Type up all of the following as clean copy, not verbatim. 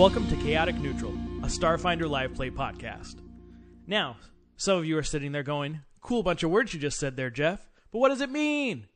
welcome to Chaotic Neutral, a StarFinder live play podcast. Now, some of you are sitting there going, cool bunch of words you just said there, Jeff, but what does it mean?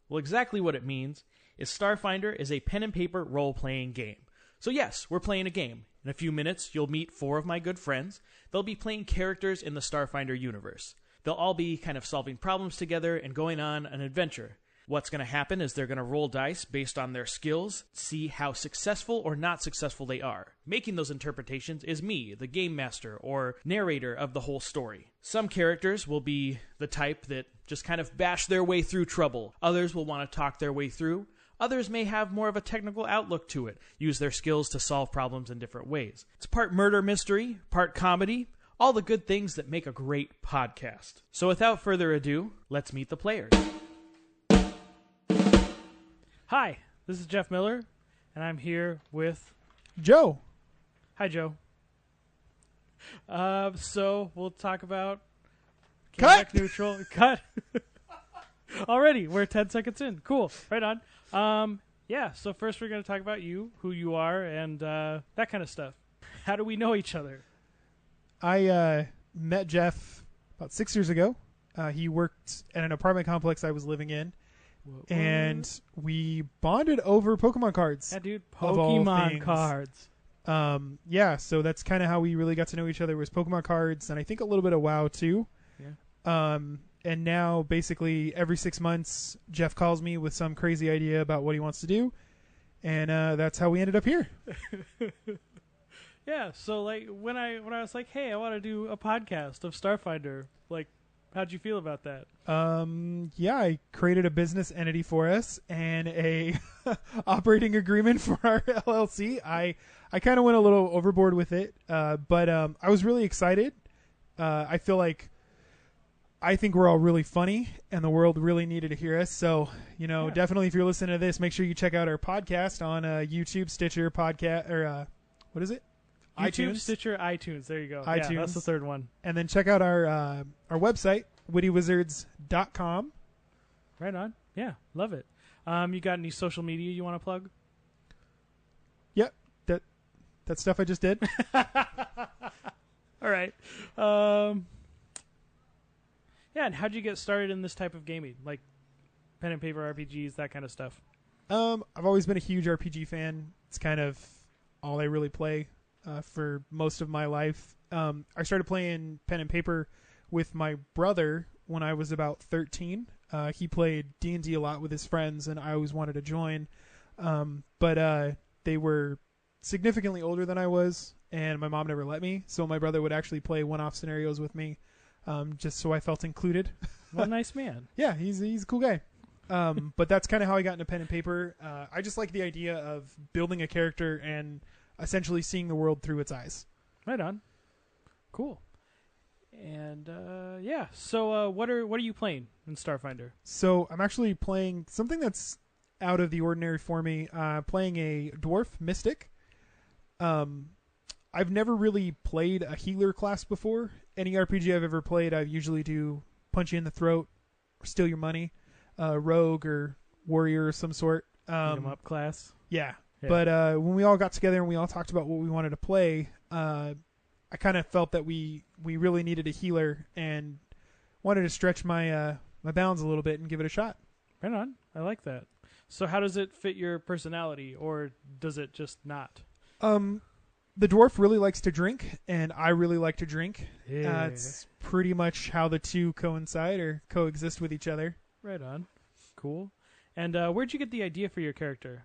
Well, exactly what it means is StarFinder is a pen and paper role-playing game. So yes, we're playing a game. In a few minutes, you'll meet 4 of my good friends. They'll be playing characters in the StarFinder universe. They'll all be kind of solving problems together and going on an adventure. What's going to happen is they're going to roll dice based on their skills, see how successful or not successful they are. Making those interpretations is me, the game master or narrator of the whole story. Some characters will be the type that just kind of bash their way through trouble. Others will want to talk their way through. Others may have more of a technical outlook to it, use their skills to solve problems in different ways. It's part murder mystery, part comedy, all the good things that make a great podcast. So without further ado, let's meet the players. Hi, this is Jeff Miller, and I'm here with Joe. Hi, Joe. So we'll talk about Cut! Neutral. Cut. Already, we're 10 seconds in. Cool. Right on. Yeah, so first we're going to talk about you, who you are, and that kind of stuff. How do we know each other? I met Jeff about 6 years ago. He worked at an apartment complex I was living in. And we bonded over Pokemon cards. Yeah, dude. Pokemon cards. Yeah, so that's kind of how we really got to know each other was Pokemon cards, and I think a little bit of WoW too. Yeah. And now basically every 6 months, Jeff calls me with some crazy idea about what he wants to do, and that's how we ended up here. Yeah. So like when I was like, hey, I want to do a podcast of StarFinder, like, how'd you feel about that? Yeah, I created a business entity for us and a operating agreement for our LLC. I kind of went a little overboard with it, but I was really excited. I think we're all really funny, and the world really needed to hear us. So, definitely if you're listening to this, make sure you check out our podcast on YouTube, Stitcher, podcast, or what is it? YouTube, iTunes. Stitcher, iTunes. There you go. iTunes. Yeah, that's the third one. And then check out our website, wittywizards.com. Right on. Yeah, love it. You got any social media you want to plug? Yep, that stuff I just did. All right. Yeah, and how'd you get started in this type of gaming? Like pen and paper RPGs, that kind of stuff? I've always been a huge RPG fan. It's kind of all I really play for most of my life. I started playing pen and paper with my brother when I was about 13. He played D&D a lot with his friends, and I always wanted to join. But they were significantly older than I was, and my mom never let me. So my brother would actually play one-off scenarios with me, just so I felt included. What a nice man. Yeah, he's a cool guy. But that's kind of how I got into pen and paper. I just like the idea of building a character and essentially seeing the world through its eyes. Right on. Cool. And yeah, so what are you playing in StarFinder? So I'm actually playing something that's out of the ordinary for me. Playing a dwarf mystic. I've never really played a healer class before. Any RPG I've ever played, I usually do punch you in the throat, or steal your money, rogue or warrior of some sort. Beat 'em up class. Yeah. Yeah. But when we all got together and we all talked about what we wanted to play, I kind of felt that we really needed a healer and wanted to stretch my my bounds a little bit and give it a shot. Right on. I like that. So how does it fit your personality, or does it just not? The dwarf really likes to drink, and I really like to drink. Yeah. It's pretty much how the two coincide or coexist with each other. Right on. Cool. And where'd you get the idea for your character?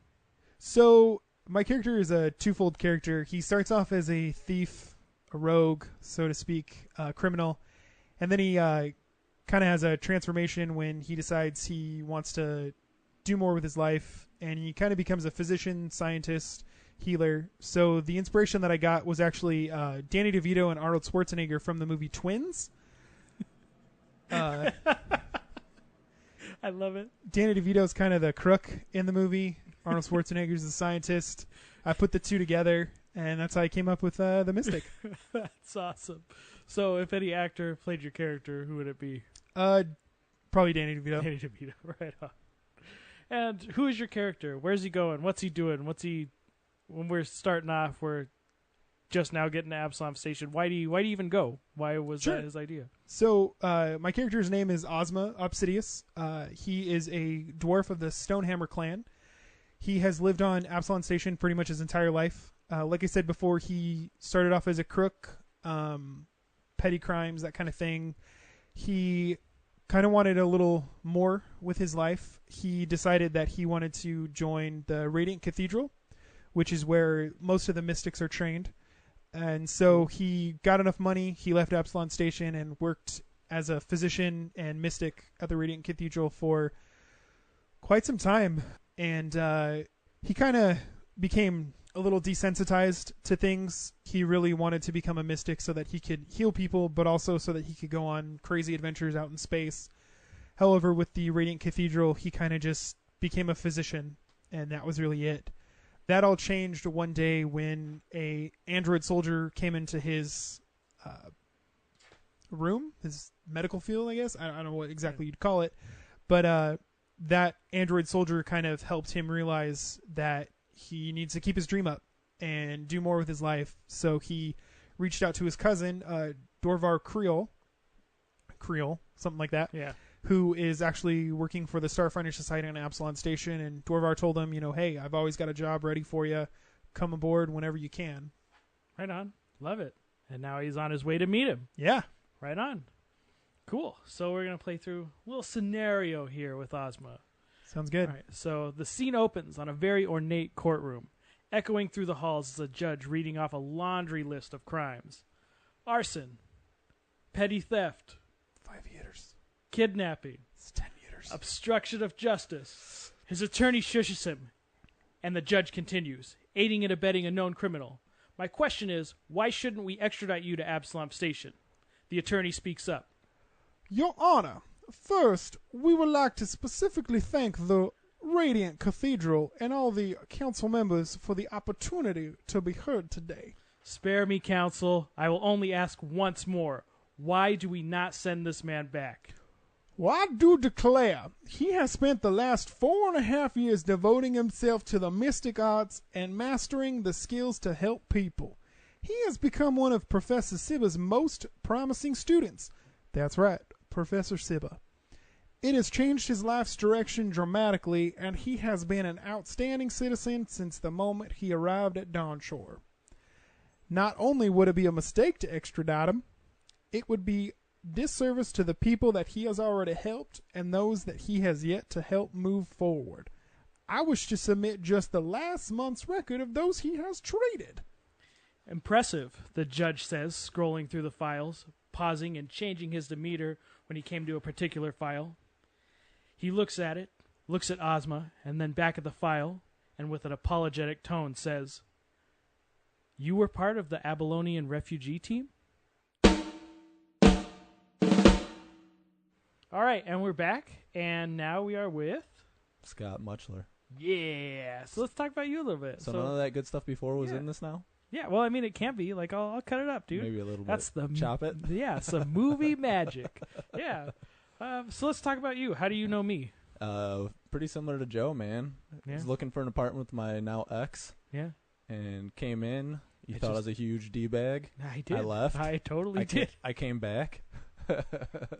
So my character is a twofold character. He starts off as a thief, a rogue, so to speak, criminal, and then he kind of has a transformation when he decides he wants to do more with his life, and he kind of becomes a physician, scientist, healer. So the inspiration that I got was actually Danny DeVito and Arnold Schwarzenegger from the movie Twins. I love it. Danny DeVito's kind of the crook in the movie. Arnold Schwarzenegger's the scientist. I put the two together, and that's how I came up with the Mystic. That's awesome. So if any actor played your character, who would it be? Probably Danny DeVito. Danny DeVito, right on. And who is your character? Where's he going? What's he doing? When we're starting off, we're just now getting to Absalom Station. Why do you even go? Why was that his idea? So my character's name is Ozma Obsidious. He is a dwarf of the Stonehammer clan. He has lived on Absalom Station pretty much his entire life. Like I said before, he started off as a crook, petty crimes, that kind of thing. He kind of wanted a little more with his life. He decided that he wanted to join the Radiant Cathedral, which is where most of the mystics are trained. And so he got enough money. He left Absalom Station and worked as a physician and mystic at the Radiant Cathedral for quite some time. And he kind of became a little desensitized to things. He really wanted to become a mystic so that he could heal people, but also so that he could go on crazy adventures out in space. However, with the Radiant Cathedral, he kind of just became a physician, and that was really it. That all changed one day when a android soldier came into his room, his medical field, I guess. I don't know what exactly you'd call it. But that android soldier kind of helped him realize that he needs to keep his dream up and do more with his life. So he reached out to his cousin, Dorvar Creel, something like that. Yeah. Who is actually working for the StarFinder Society on Absalom Station. And Dorvar told him, hey, I've always got a job ready for you. Come aboard whenever you can. Right on. Love it. And now he's on his way to meet him. Yeah. Right on. Cool. So we're going to play through a little scenario here with Ozma. Sounds good. All right. So the scene opens on a very ornate courtroom. Echoing through the halls is a judge reading off a laundry list of crimes. Arson. Petty theft. 5 years. Kidnapping. It's 10 years. Obstruction of justice. His attorney shushes him, and the judge continues, aiding and abetting a known criminal. My question is, why shouldn't we extradite you to Absalom Station? The attorney speaks up. Your Honor, first, we would like to specifically thank the Radiant Cathedral and all the council members for the opportunity to be heard today. Spare me, counsel. I will only ask once more. Why do we not send this man back? Well, I do declare he has spent the last 4.5 years devoting himself to the mystic arts and mastering the skills to help people. He has become one of Professor Sibba's most promising students. That's right, Professor Sibba. It has changed his life's direction dramatically, and he has been an outstanding citizen since the moment he arrived at Dawnshore. Not only would it be a mistake to extradite him, it would be disservice to the people that he has already helped and those that he has yet to help move forward. I wish to submit just the last month's record of those he has treated. Impressive, the judge says, scrolling through the files, pausing and changing his demeanor when he came to a particular file. He looks at it, looks at Ozma, and then back at the file, and with an apologetic tone says, You were part of the Abylonian refugee team? All right, and we're back, and now we are with... Scott Muchler. Yeah, so let's talk about you a little bit. So none of that good stuff before was in this now? Yeah, well, I mean, it can't be. Like, I'll cut it up, dude. Maybe a little That's bit. The Chop it? Yeah, some movie magic. Yeah. So let's talk about you. How do you know me? Pretty similar to Joe, man. Yeah. I was looking for an apartment with my now ex. Yeah. And came in. You thought I was a huge D-bag. I did. I left. I totally did. I came back.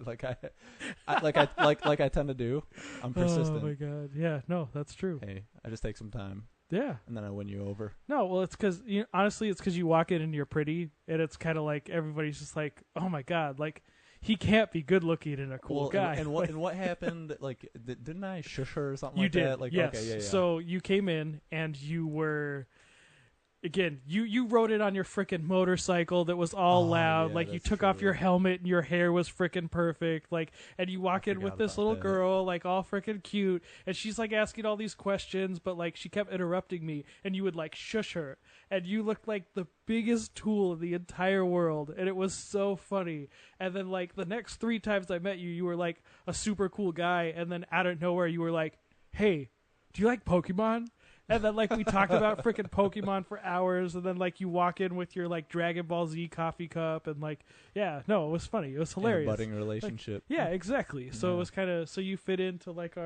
like I tend to do. I'm persistent. Oh my god. Yeah, no, that's true. Hey, I just take some time. Yeah. And then I win you over. No, well, it's because, honestly, it's because you walk in and you're pretty, and it's kind of like everybody's just like, oh my god, like, he can't be good looking and a cool guy. And what happened? Like, didn't I shush her or something you like did, that? Like, yes. okay, yeah. So you came in and you were... Again, you rode it on your frickin' motorcycle that was all loud. Yeah, like, you took true. off your helmet and your hair was frickin' perfect. Like, and you walk in with this little girl, like, all frickin' cute. And she's, like, asking all these questions, but, like, she kept interrupting me. And you would, like, shush her. And you looked like the biggest tool in the entire world. And it was so funny. And then, like, the next 3 times I met you, you were, like, a super cool guy. And then out of nowhere, you were like, hey, do you like Pokemon? And then, like, we talked about freaking Pokemon for hours, and then, like, you walk in with your, like, Dragon Ball Z coffee cup, and, like, yeah, no, it was funny. It was hilarious. And a budding relationship. Like, yeah, exactly. So it was kind of, so you fit into, like,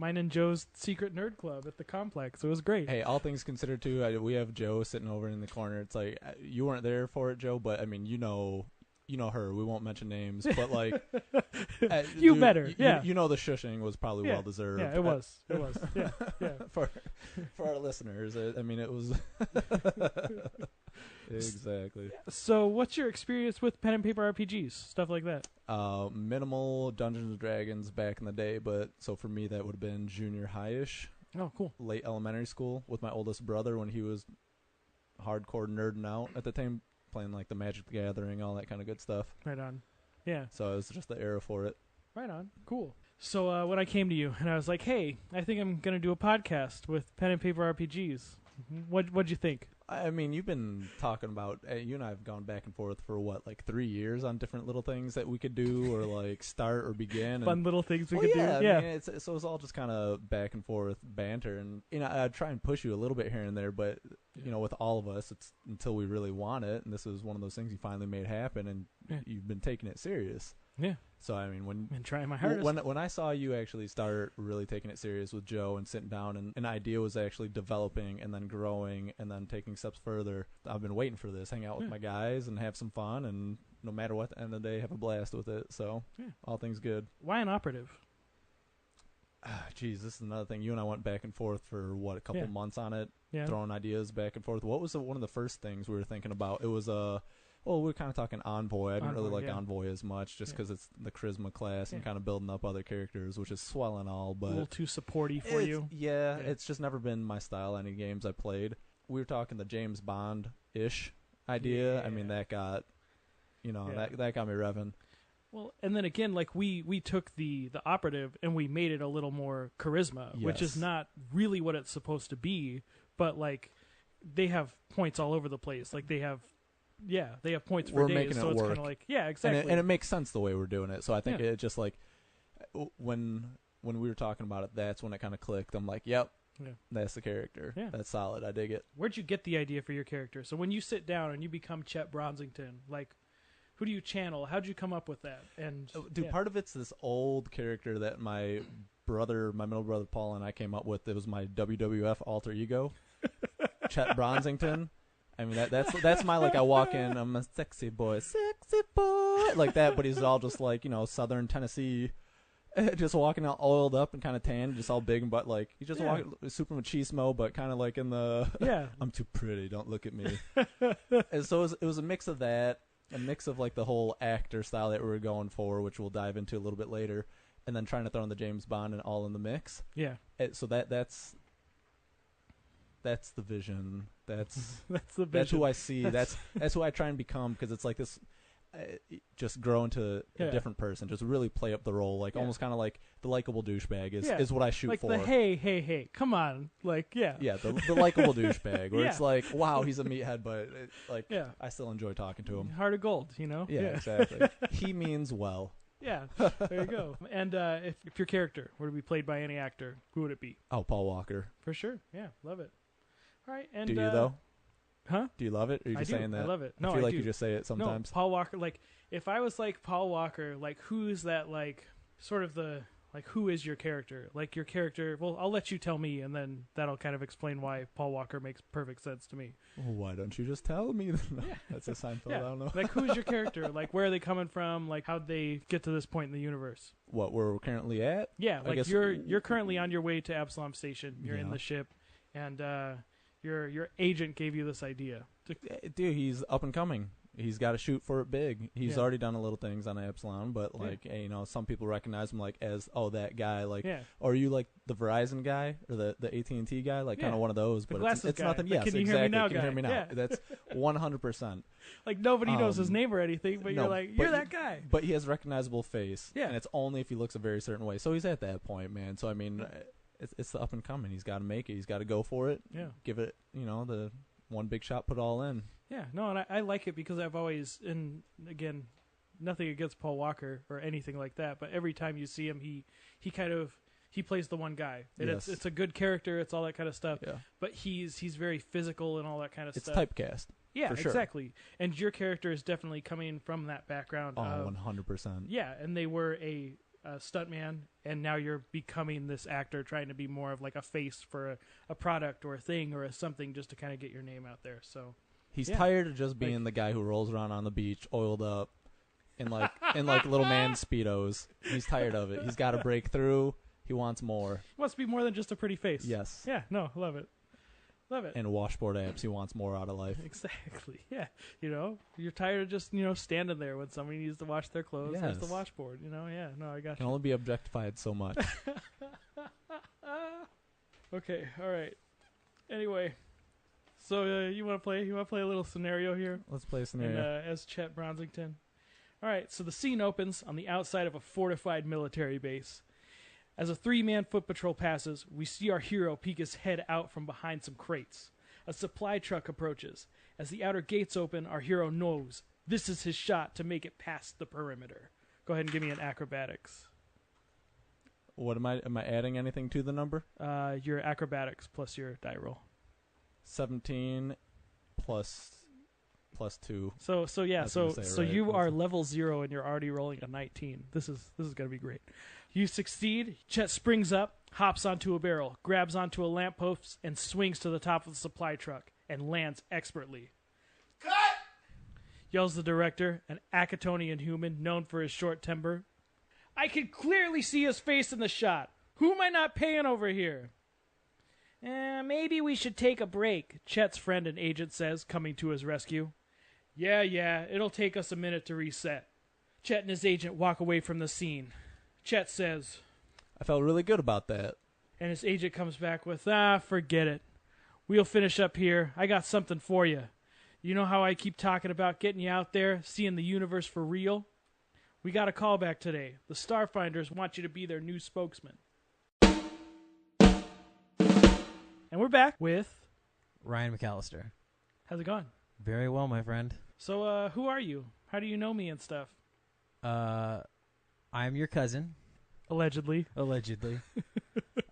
Mine and Joe's secret nerd club at the complex. It was great. Hey, all things considered, too, we have Joe sitting over in the corner. It's like, you weren't there for it, Joe, but, I mean, you know her. We won't mention names, but, like... you better, yeah. You know the shushing was probably well-deserved. Yeah, it was. Yeah. for our listeners, I mean, it was... Exactly. So, what's your experience with pen and paper RPGs, stuff like that? Minimal Dungeons and Dragons back in the day, but so for me that would have been junior high-ish. Oh, cool. Late elementary school with my oldest brother when he was hardcore nerding out at the time, playing like the Magic the Gathering, all that kind of good stuff. Right on. Yeah. So it was just the era for it. Right on. Cool. So when I came to you and I was like, hey, I think I'm going to do a podcast with pen and paper RPGs. What'd you think? I mean, you've been talking about, you and I have gone back and forth for what, like 3 years on different little things that we could do or like start or begin. Fun little things we could do. I mean, so it's all just kind of back and forth banter. And, I'd try and push you a little bit here and there, but, with all of us, it's until we really want it. And this is one of those things you finally made happen and you've been taking it serious. Yeah. So, I mean, and trying my hardest. When I saw you actually start really taking it serious with Joe and sitting down and an idea was actually developing and then growing and then taking steps further, I've been waiting for this. Hang out with my guys and have some fun and no matter what, at the end of the day, have a blast with it. So, all things good. Why an operative? Geez, this is another thing. You and I went back and forth for, a couple months on it, throwing ideas back and forth. What was one of the first things we were thinking about? It was Well, we're kind of talking Envoy. I didn't really like Envoy as much just because it's the charisma class and kind of building up other characters, which is swell and all. But a little too supporty for you. Yeah, it's just never been my style, any games I played. We were talking the James Bond-ish idea. Yeah. I mean, that got, that got me revving. Well, and then again, like we took the operative and we made it a little more charisma, which is not really what it's supposed to be, but like they have points all over the place. Like they have points for days, making so it it's work. kind of like, exactly. And it makes sense the way we're doing it. So I think it just like, when we were talking about it, that's when it kind of clicked. I'm like, yep, that's the character. Yeah. That's solid. I dig it. Where'd you get the idea for your character? So when you sit down and you become Chet Bronsington, like, who do you channel? How'd you come up with that? And part of it's this old character that my middle brother Paul and I came up with. It was my WWF alter ego, Chet Bronsington. I mean, that's my, like, I walk in, I'm a sexy boy, like that, but he's all just like, Southern Tennessee, just walking out oiled up and kind of tan, just all big, but like, he's just walking, super machismo, but kind of like in the, I'm too pretty, don't look at me. And so it was a mix of that, a mix of like the whole actor style that we were going for, which we'll dive into a little bit later, and then trying to throw in the James Bond and all in the mix. Yeah. So that's the vision. That's the vision. That's who I see. That's who I try and become, because it's like this, just grow into a different person. Just really play up the role, like almost kind of like the likable douchebag is what I shoot like for. Like the hey, come on, like the likable douchebag where it's like, wow, he's a meathead, but I still enjoy talking to him. Heart of gold, Yeah, exactly. He means well. Yeah, there you go. And if your character were to be played by any actor, who would it be? Oh, Paul Walker. For sure. Yeah, love it. All right. And do you though? Huh? Do you love it? Or are you just saying that? I love it. No, I feel like do. you just say it sometimes. No, Paul Walker. Like, if I was like Paul Walker, like, who's that? Like, sort of the like, who is your character? Like your character. Well, I'll let you tell me, and then that'll kind of explain why Paul Walker makes perfect sense to me. Well, why don't you just tell me? No, that's a Seinfeld. I don't know. Like, who's your character? Like, where are they coming from? Like, how'd they get to this point in the universe? What we're currently at? Yeah, like you're currently on your way to Absalom Station. You're in the ship, and your agent gave you this idea. Dude, he's up and coming. He's got to shoot for it big. He's already done a little things on Absalom, but some people recognize him like as that guy. Like, or are you like the Verizon guy or the AT&T guy? Like kind of one of those. The but it's nothing. Yes, can you exactly. Hear me now, can you hear me now? Yeah. That's 100%. Like nobody knows his name or anything, but you're that guy. But he has a recognizable face. Yeah, and it's only if he looks a very certain way. So he's at that point, man. So I mean, it's the up and coming. He's got to make it. He's got to go for it. Yeah, give it. The one big shot, put all in. Yeah, no, and I like it because I've always, and again, nothing against Paul Walker or anything like that, but every time you see him, he plays the one guy. And it's a good character, it's all that kind of stuff. Yeah. But he's very physical and all that kind of stuff. It's typecast. Yeah, for sure. Exactly. And your character is definitely coming from that background. 100%. Yeah, and they were a stuntman, and now you're becoming this actor trying to be more of like a face for a product or a thing or a something just to kind of get your name out there. So He's tired of just being the guy who rolls around on the beach, oiled up, in like little man Speedos. He's tired of it. He's got to break through. He wants more. He wants to be more than just a pretty face. Yes. Yeah, no, love it. Love it. And washboard abs. He wants more out of life. Exactly. Yeah. You're tired of just, standing there when somebody needs to wash their clothes. Yes. There's the washboard, Yeah, no, I got Can you. only be objectified so much. Okay, all right. Anyway, so you want to play a little scenario here? Let's play a scenario. And, as Chet Bronsington. All right, so the scene opens on the outside of a fortified military base. As a 3-man foot patrol passes, we see our hero peek his head out from behind some crates. A supply truck approaches. As the outer gates open, our hero knows this is his shot to make it past the perimeter. Go ahead and give me an acrobatics. What am I adding anything to the number? Your acrobatics plus your die roll. 17 plus 2. So yeah, so right? you are level 0 and you're already rolling a 19. This is gonna be great. You succeed. Chet springs up, hops onto a barrel, grabs onto a lamppost, and swings to the top of the supply truck and lands expertly. Cut! Yells the director, an Acatonian human known for his short temper. I can clearly see his face in the shot. Who am I not paying over here? Maybe we should take a break, Chet's friend and agent says, coming to his rescue. Yeah, it'll take us a minute to reset. Chet and his agent walk away from the scene. Chet says, I felt really good about that. And his agent comes back with, forget it. We'll finish up here. I got something for you. You know how I keep talking about getting you out there, seeing the universe for real? We got a call back today. The StarFinders want you to be their new spokesman. And we're back with Ryan McAllister. How's it going? Very well, my friend. So, who are you? How do you know me and stuff? I'm your cousin. Allegedly. Allegedly.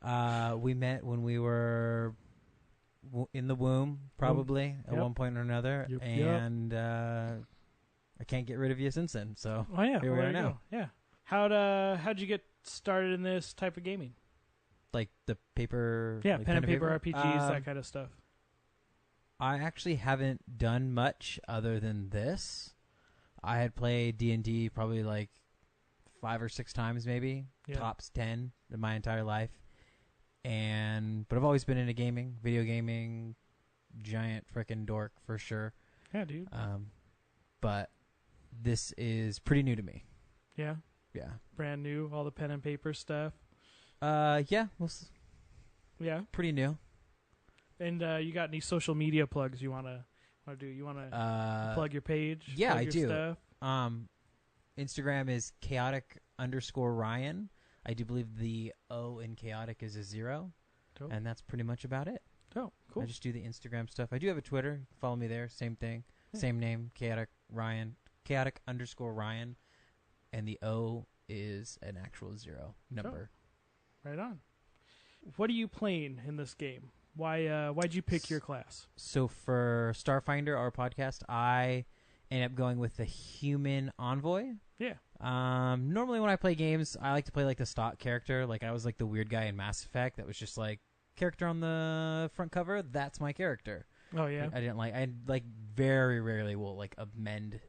We met when we were in the womb, probably, at one point or another. Yep. And I can't get rid of you since then. So here we are now. Yeah. How'd you get started in this type of gaming? Like the paper... Yeah, like pen and paper RPGs, that kind of stuff. I actually haven't done much other than this. I had played D&D probably like 5 or 6 times maybe, tops 10 in my entire life. But I've always been into gaming, video gaming, giant frickin' dork for sure. Yeah, dude. But this is pretty new to me. Yeah? Yeah. Brand new, all the pen and paper stuff. Yeah. Yeah. Pretty new. And you got any social media plugs you want to do? You want to plug your page? Yeah, plug I your do. Stuff? Instagram is chaotic_Ryan. I do believe the O in chaotic is a 0. Dope. And that's pretty much about it. Oh, cool. I just do the Instagram stuff. I do have a Twitter. Follow me there. Same thing. Yeah. Same name. Chaotic_Ryan. And the O is an actual 0 number. Oh. Right on. What are you playing in this game? Why'd you pick your class? So for StarFinder, our podcast, I end up going with the human envoy. Yeah. Normally when I play games, I like to play like the stock character. Like I was like the weird guy in Mass Effect that was just like character on the front cover. That's my character. Oh yeah. I very rarely will like amend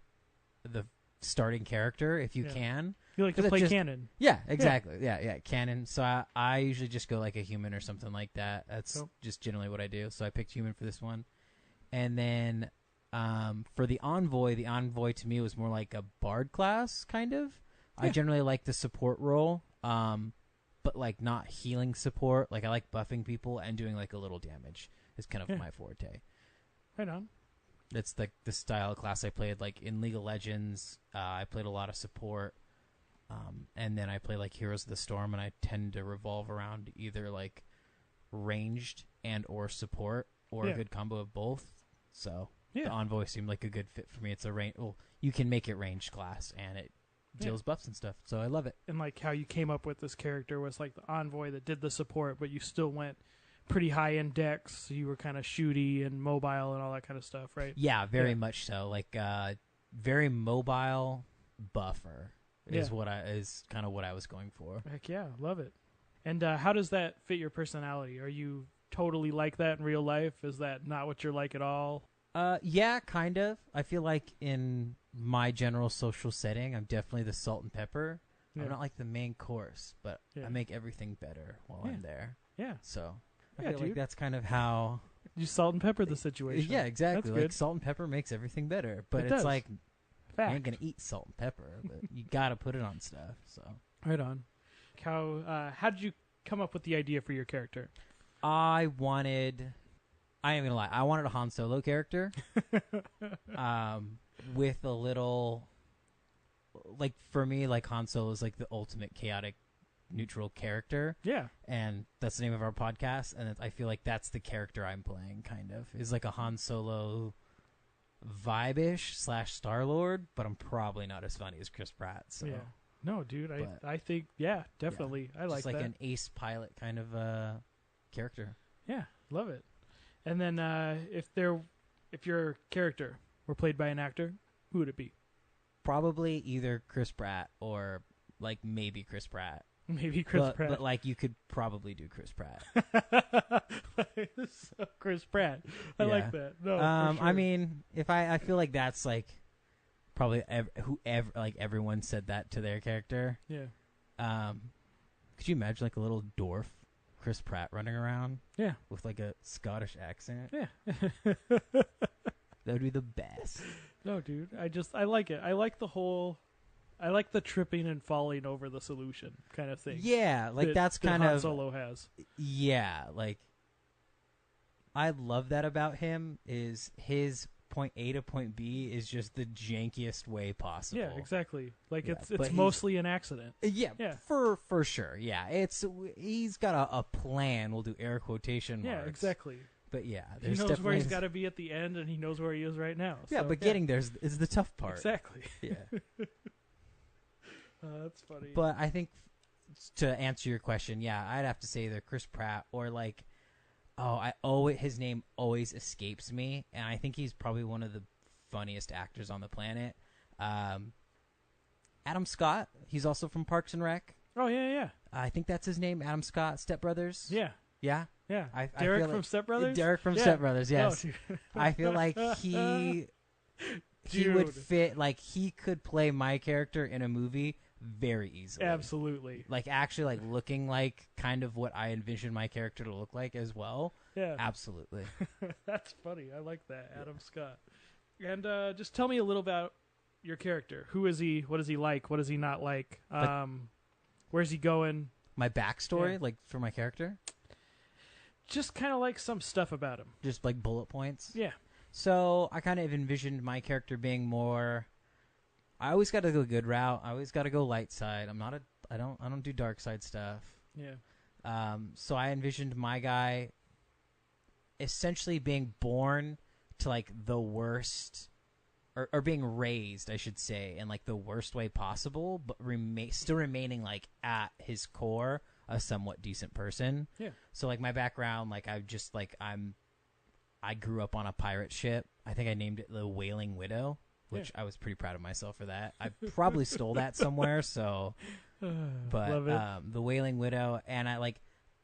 the starting character if you can. You like to play canon. Yeah, exactly. Yeah, canon. So I usually just go like a human or something like that. That's just generally what I do. So I picked human for this one. And then for the envoy to me was more like a bard class, kind of. Yeah. I generally like the support role, but like not healing support. Like I like buffing people and doing like a little damage is kind of my forte. Right on. That's the style of class I played. Like in League of Legends, I played a lot of support, and then I play like Heroes of the Storm, and I tend to revolve around either like ranged and or support, or a good combo of both. So the envoy seemed like a good fit for me. It's a range. Well, you can make it ranged class, and it deals buffs and stuff. So I love it. And like how you came up with this character was like the envoy that did the support, but you still went pretty high in dex. So you were kind of shooty and mobile and all that kind of stuff, right? Yeah, very much so. Like very mobile buffer is kind of what I was going for. Heck yeah, love it. And how does that fit your personality? Are you totally like that in real life? Is that not what you're like at all? Yeah, kind of. I feel like in my general social setting, I'm definitely the salt and pepper. Yeah. I'm not like the main course, but Yeah. I make everything better while I'm there. Yeah. So I Yeah, feel like dude. that's kind of how. You salt and pepper the situation. Yeah, exactly. That's Like good. salt and pepper makes everything better, but It it's does. like Fact. I ain't gonna eat salt and pepper, but you gotta put it on stuff. So Right on. How did you come up with the idea for your character? I ain't gonna lie, I wanted a Han Solo character, with a little, like for me, like Han Solo is like the ultimate chaotic neutral character, Yeah. and that's the name of our podcast, and I feel like that's the character I'm playing, kind of is like a Han Solo vibe-ish / Star-Lord, but I'm probably not as funny as Chris Pratt. So Yeah. No, dude. But- I think definitely. I like just like that. an ace pilot kind of character. Yeah, love it. And then if your character were played by an actor, who would it be? Probably either Chris Pratt or like maybe Chris Pratt. Maybe Chris Pratt. But like you could probably do Chris Pratt. So Chris Pratt. I Yeah. like that. No, for sure. I mean, if I feel like that's like probably whoever, like everyone said that to their character. Yeah. Could you imagine like a little dwarf Chris Pratt running around? Yeah. With like a Scottish accent. Yeah. That would be the best. No, dude. I like it. I like the tripping and falling over the solution kind of thing. Yeah, like that's that kind Han of Solo has. Yeah, like I love that about him is his point A to point B is just the jankiest way possible. Yeah, exactly. Like Yeah, but it's he's- mostly an accident. Yeah, Yeah. for sure. Yeah, he's got a plan. We'll do air quotation marks. Yeah, exactly. But yeah, He there's knows definitely where he's got to be at the end, and he knows where he is right now. Yeah, So, but getting there is the tough part. exactly. Yeah, That's funny. but I think to answer your question, yeah, I'd have to say either Chris Pratt or like, his name always escapes me, and I think he's probably one of the funniest actors on the planet. Adam Scott. He's also from Parks and Rec. Oh yeah. I think that's his name, Adam Scott. Step Brothers. Yeah. Yeah. Yeah. I Derek feel from like- Step Brothers? Derek from Yeah. Step Brothers. Yes. Oh, dude. I feel like he would Dude. fit. Like he could play my character in a movie very easily. Absolutely. Like actually, like looking like kind of what I envisioned my character to look like as well. Yeah. Absolutely. That's funny. I like that. Adam Scott. And just tell me a little about your character. Who is he? What is he like? What is he not like? Where's he going? My backstory, Yeah. like for my character, Just kind of like some stuff about him. just like bullet points. Yeah. So I kind of envisioned my character being more. I always got to go good route. I always got to go light side. I don't do dark side stuff. Yeah. So I envisioned my guy essentially being born to like the worst, or being raised, I should say, in like the worst way possible, but still remaining like at his core a somewhat decent person. Yeah. So like my background, like I grew up on a pirate ship. I think I named it the Wailing Widow, which I was pretty proud of myself for that. I probably stole that somewhere. So, but Love it. the Wailing Widow, and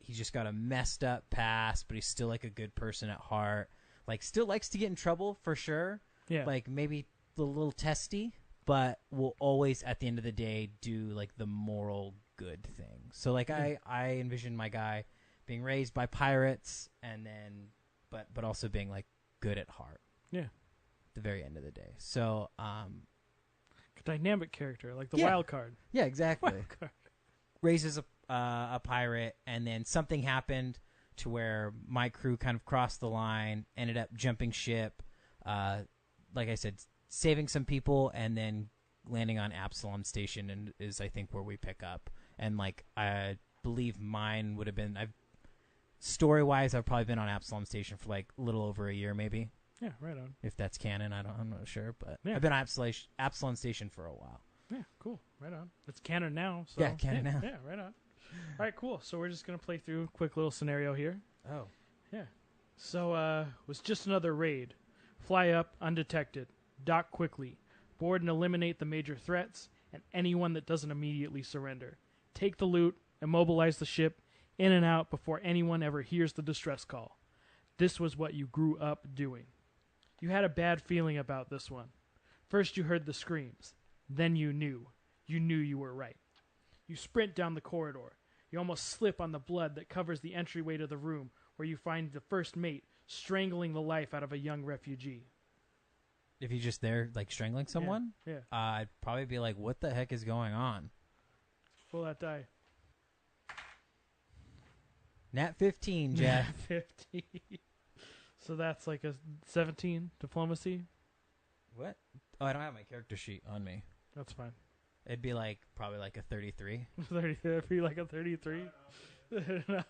he's just got a messed up past, but he's still like a good person at heart. Like still likes to get in trouble for sure. Yeah. Like maybe a little testy, but will always at the end of the day do like the moral good thing. So like I envision my guy being raised by pirates, and then but also being like good at heart. Yeah. At the very end of the day. So Dynamic character, like the Yeah. wild card. yeah, exactly. Wild card. Raises a pirate, and then something happened to where my crew kind of crossed the line, ended up jumping ship, like I said, saving some people, and then landing on Absalom Station, and is I think where we pick up. And like I believe mine would have been, story wise, I've probably been on Absalom Station for like a little over a year, maybe, Yeah, right on. if that's canon. I'm not sure, but Yeah. I've been on Absalom Station for a while. Yeah, cool. Right on. It's canon now. So Yeah, canon now. Yeah, right on. All right, cool. So we're just going to play through a quick little scenario here. Oh, Yeah. So, was just another raid. Fly up undetected. Dock quickly. Board and eliminate the major threats. and anyone that doesn't immediately surrender. Take the loot, immobilize the ship, in and out before anyone ever hears the distress call. This was what you grew up doing. You had a bad feeling about this one. First you heard the screams. Then you knew. You knew you were right. You sprint down the corridor. You almost slip on the blood that covers the entryway to the room where you find the first mate strangling the life out of a young refugee. If you're just there, like, strangling someone, Yeah. I'd probably be like, what the heck is going on? Pull that die. Nat 15, Jeff. 15. So that's like a 17 diplomacy. What? Oh, I don't have my character sheet on me. That's fine. It'd be like probably like a 33. 30, that'd be like a 33. Not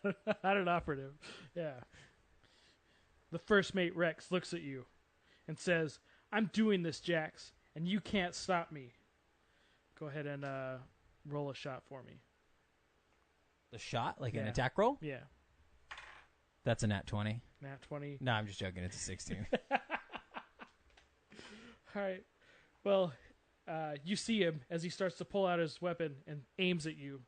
an operative. Yeah. The first mate, Rex, looks at you and says, I'm doing this, Jax, and you can't stop me. Go ahead and roll a shot for me. The shot? Like an Yeah. attack roll? Yeah. That's a nat 20. Nat 20. No, I'm just joking. It's a 16. All right. Well, you see him as he starts to pull out his weapon and aims at you.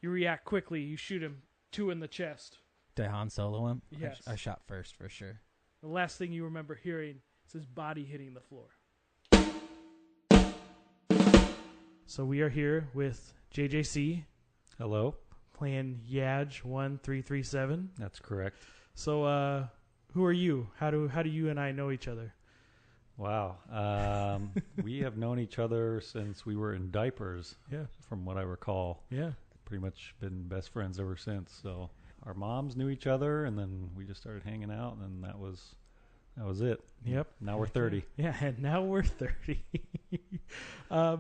You react quickly. You shoot him 2 in the chest. Did Han Solo him? Yes. I shot first for sure. The last thing you remember hearing is his body hitting the floor. So we are here with JJC Hello. playing Yaj 1337. That's correct. So who are you? How do you and I know each other? Wow. We have known each other since we were in diapers, Yeah. from what I recall. Yeah. Pretty much been best friends ever since. So our moms knew each other, and then we just started hanging out, and then that was it. Yep. Now we're 30. Yeah, and now we're 30.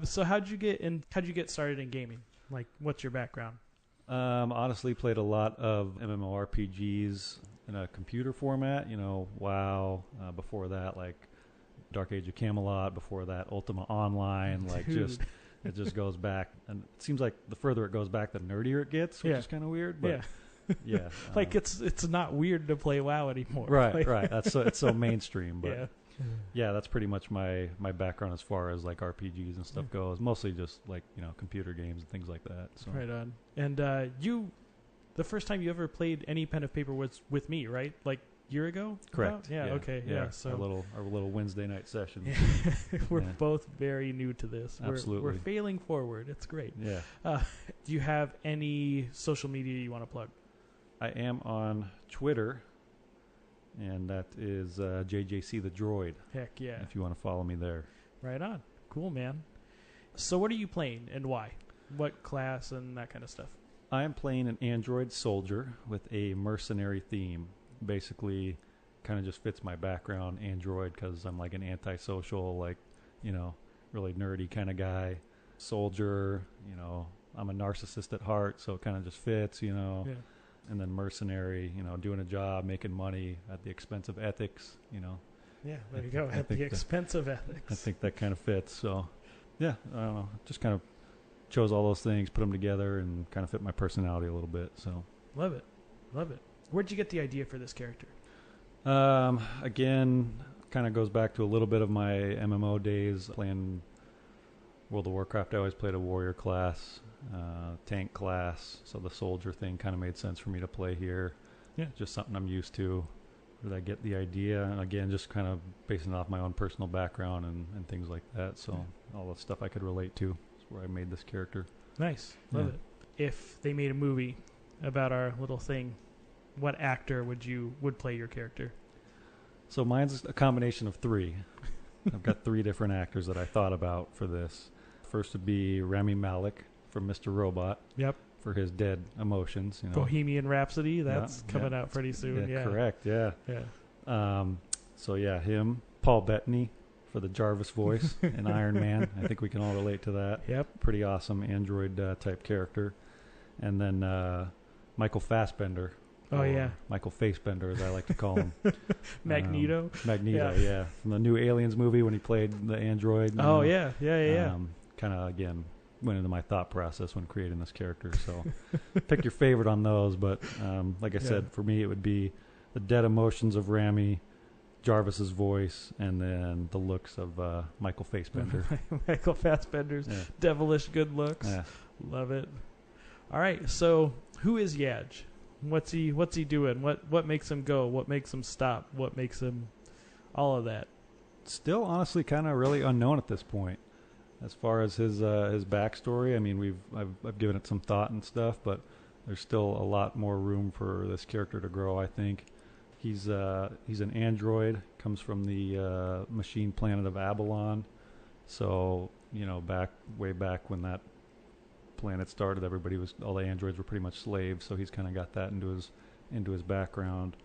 So how'd you get started in gaming? Like, what's your background? Honestly, played a lot of MMORPGs in a computer format. WoW. Before that, like Dark Age of Camelot. Before that, Ultima Online. Like, Dude. it just goes back, and it seems like the further it goes back, the nerdier it gets, which Yeah. is kind of weird. But yeah, Like it's not weird to play WoW anymore. right, Like, right. It's so mainstream, but Yeah. yeah, that's pretty much my background as far as like RPGs and stuff goes. Mostly just like computer games and things like that. So Right on. And the first time you ever played any pen of paper was with me, right? Like year ago? correct. About? Yeah. Okay. Yeah. So our little Wednesday night session. we're Yeah. both very new to this. Absolutely. We're failing forward. It's great. Yeah, Do you have any social media you want to plug? I am on Twitter, and that is JJC the Droid. Heck yeah. If you want to follow me there. Right on. Cool, man. So what are you playing and why? What class and that kind of stuff? I am playing an android soldier with a mercenary theme. Basically, kind of just fits my background, android, because I'm like an antisocial, like, really nerdy kind of guy. Soldier, I'm a narcissist at heart, so it kind of just fits, Yeah. And then mercenary, doing a job, making money at the expense of ethics, Yeah, there you go. I At the think expense of ethics. I think that kind of fits. So, yeah, I don't know. Just kind of chose all those things, put them together, and kind of fit my personality a little bit. So, Love it. Love it. Where'd you get the idea for this character? again, kind of goes back to a little bit of my MMO days playing World of Warcraft. I always played a warrior class, tank class, so the soldier thing kind of made sense for me to play here. Yeah. Just something I'm used to. Where did I get the idea? And again, just kind of basing it off my own personal background and things like that. So all the stuff I could relate to is where I made this character. Nice. Love Yeah. it. If they made a movie about our little thing, what actor would play your character? So mine's a combination of 3. I've got 3 different actors that I thought about for this. First would be Rami Malek from Mr. Robot. Yep. For his dead emotions. Bohemian Rhapsody. That's Yeah, coming yeah. out pretty soon. Yeah. Correct. Yeah. Yeah. So yeah, him. Paul Bettany for the Jarvis voice in Iron Man. I think we can all relate to that. Yep. Pretty awesome android type character. And then Michael Fassbender. Oh, or yeah. Michael Facebender, as I like to call him. Magneto. Magneto, Yeah. yeah. From the new Aliens movie when he played the android. Oh, yeah. Yeah. Kind of, again, went into my thought process when creating this character. So pick your favorite on those. But like I said, for me, it would be the dead emotions of Rami, Jarvis's voice, and then the looks of Michael Fassbender. Michael Fassbender's devilish good looks. Yeah. Love it. All right, so who is Yaj? What's he doing? What makes him go? What makes him stop? What makes him all of that? Still, honestly, kind of really unknown at this point. As far as his backstory, I mean, I've given it some thought and stuff, but there's still a lot more room for this character to grow, I think. He's an android, comes from the machine planet of Abalon. So, way back when that planet started, all the androids were pretty much slaves, so he's kind of got that into his background.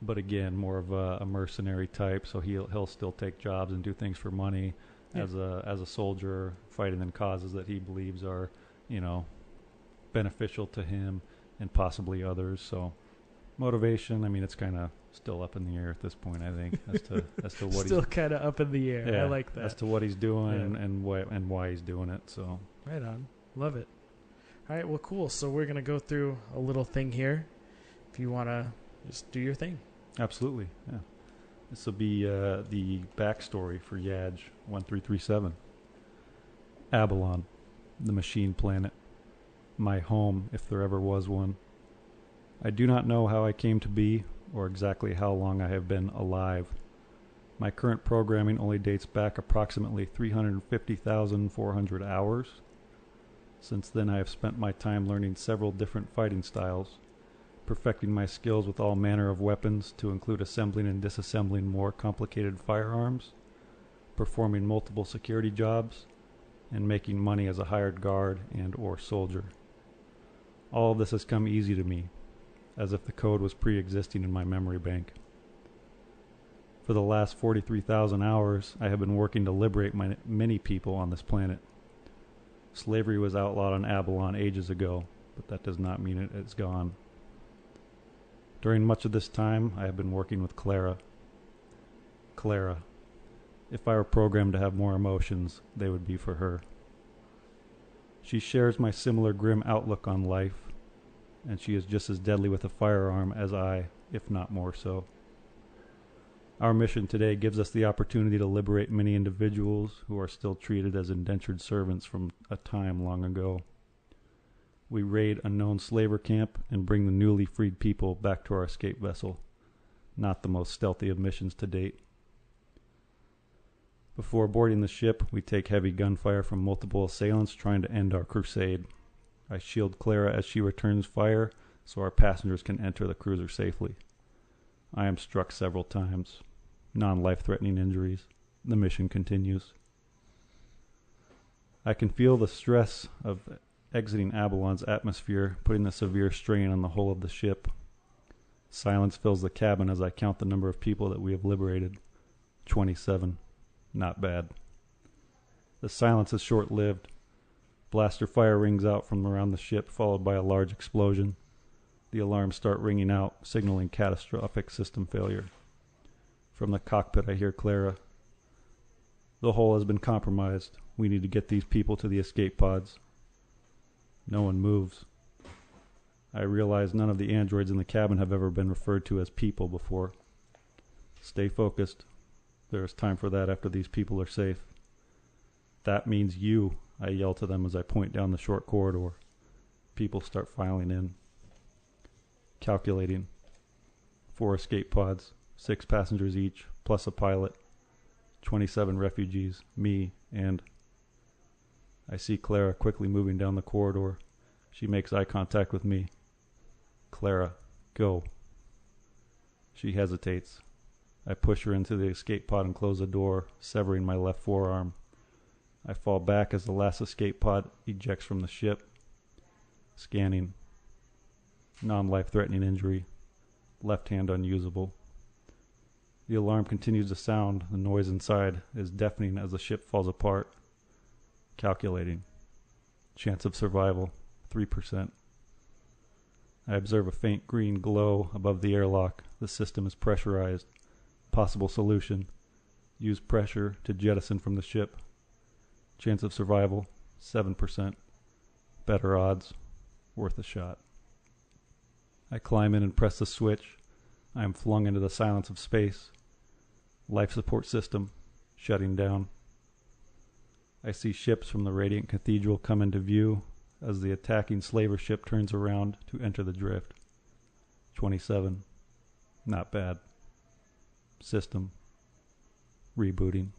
But again, more of a mercenary type, so he'll still take jobs and do things for money as a soldier, fighting in causes that he believes are, beneficial to him and possibly others. So motivation, I mean, it's kind of still up in the air at this point, I think, as to what still kind of up in the air. Yeah, I like that. As to what he's doing and why he's doing it. So right on. Love it. All right, well, cool. So we're going to go through a little thing here. If you want to just do your thing. Absolutely, yeah. This will be the backstory for Yaj 1337. Abalon, the machine planet. My home, if there ever was one. I do not know how I came to be or exactly how long I have been alive. My current programming only dates back approximately 350,400 hours. Since then, I have spent my time learning several different fighting styles, perfecting my skills with all manner of weapons to include assembling and disassembling more complicated firearms, performing multiple security jobs, and making money as a hired guard and or soldier. All of this has come easy to me, as if the code was pre-existing in my memory bank. For the last 43,000 hours, I have been working to liberate many people on this planet. Slavery was outlawed on Abalon ages ago, but that does not mean it is gone. During much of this time, I have been working with Clara. Clara. If I were programmed to have more emotions, they would be for her. She shares my similar grim outlook on life, and she is just as deadly with a firearm as I, if not more so. Our mission today gives us the opportunity to liberate many individuals who are still treated as indentured servants from a time long ago. We raid a known slaver camp and bring the newly freed people back to our escape vessel. Not the most stealthy of missions to date. Before boarding the ship, we take heavy gunfire from multiple assailants trying to end our crusade. I shield Clara as she returns fire so our passengers can enter the cruiser safely. I am struck several times. Non-life-threatening injuries. The mission continues. I can feel the stress of exiting Abalon's atmosphere, putting a severe strain on the hull of the ship. Silence fills the cabin as I count the number of people that we have liberated. 27. Not bad. The silence is short-lived. Blaster fire rings out from around the ship, followed by a large explosion. The alarms start ringing out, signaling catastrophic system failure. From the cockpit, I hear Clara. The hull has been compromised. We need to get these people to the escape pods. No one moves. I realize none of the androids in the cabin have ever been referred to as people before. Stay focused. There is time for that after these people are safe. That means you, I yell to them as I point down the short corridor. People start filing in. Calculating. 4 escape pods, 6 passengers each, plus a pilot. 27 refugees, me, and... I see Clara quickly moving down the corridor. She makes eye contact with me. Clara, go. She hesitates. I push her into the escape pod and close the door, severing my left forearm. I fall back as the last escape pod ejects from the ship. Scanning. Non-life-threatening injury. Left hand unusable. The alarm continues to sound. The noise inside is deafening as the ship falls apart. Calculating. Chance of survival, 3%. I observe a faint green glow above the airlock. The system is pressurized. Possible solution. Use pressure to jettison from the ship. Chance of survival, 7%. Better odds. Worth a shot. I climb in and press the switch. I am flung into the silence of space. Life support system shutting down. I see ships from the Radiant Cathedral come into view as the attacking slaver ship turns around to enter the drift. 27. Not bad. System rebooting.